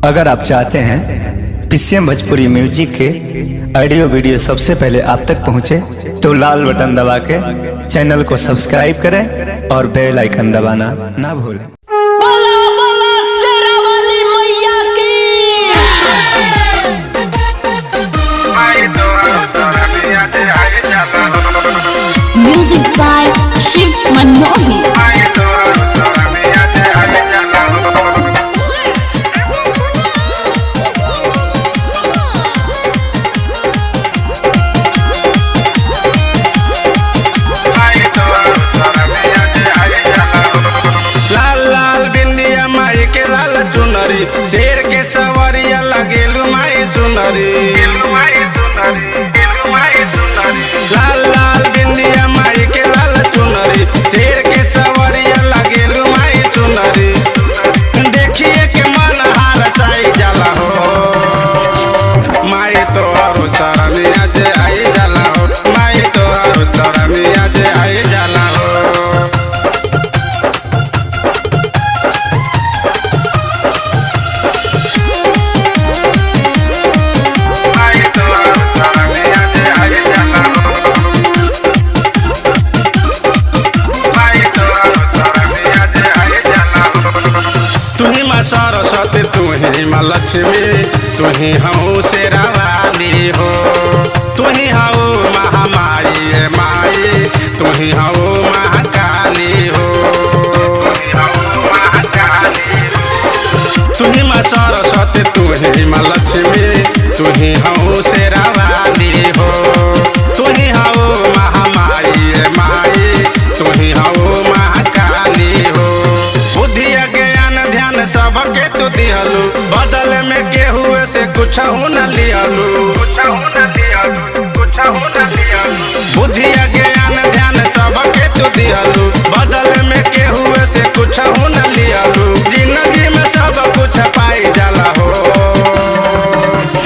अगर आप चाहते हैं पीसीएम भोजपुरी म्यूजिक के ऑडियो वीडियो सबसे पहले आप तक पहुंचे तो लाल बटन दबा के चैनल को सब्सक्राइब करें और बेल आइकन दबाना ना भूलें। Music by Shiv Manohi. शेर के सवरिया लगेलू माई सुनरी, लाल लाल बिंदिया माई के लाल चुनरी। शेर के सवरिया लगेलू माई सुनरी, देखिए के मन हार साई जाला हो। माई तो हरो शरणिया जे आई जाला हो, माई तो हरो शरणिया जे आई जाला हो। सरस्वती तू ही माँ लक्ष्मी, तू ही हूँ शेरावाली हो। तू ही हूँ महामाई माई, तू ही हूँ महाकाली हो। तू ही माँ सरस्वती, तू ही माँ लक्ष्मी, तू ही हूँ शेरावाली हो। तू ही हूँ महामाई माई, तू ही हूँ महाकाली हो। बुद्धि ध्यान सबके तू दिहलू, बदल में केहू से कुछ न लिहलू। बुद्धि ज्ञान ध्यान सबके तू दिहलू, बदल में केहू से कुछ न लिहलू। जिंदगी में सब कुछ पाई जाला हो।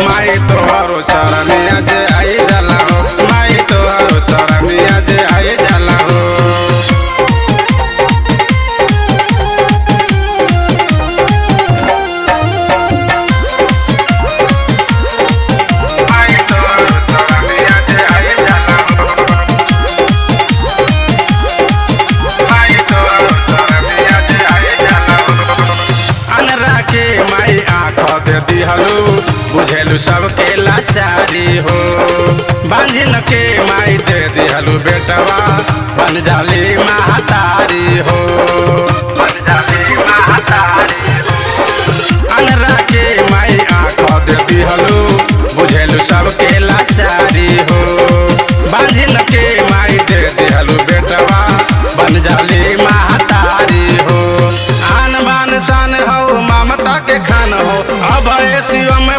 माई तोहरो शरणिया जे आई जाला हो, माई तोहरो शरणिया जे आई जाला हो। दिहलू बुझेलू सबके लाचारी हो। बांझिन के माई दे दिहलू बेटवा, बन जाली महतारी हो। अनरा के माई आँख दे दिहलू, बुझेलू सबके लाचारी हो। बांझिन के माई दे दिहलू बेटवा, बन जाली महतारी हो। आन बान शान हो, ममता के खान हो, अब शिव में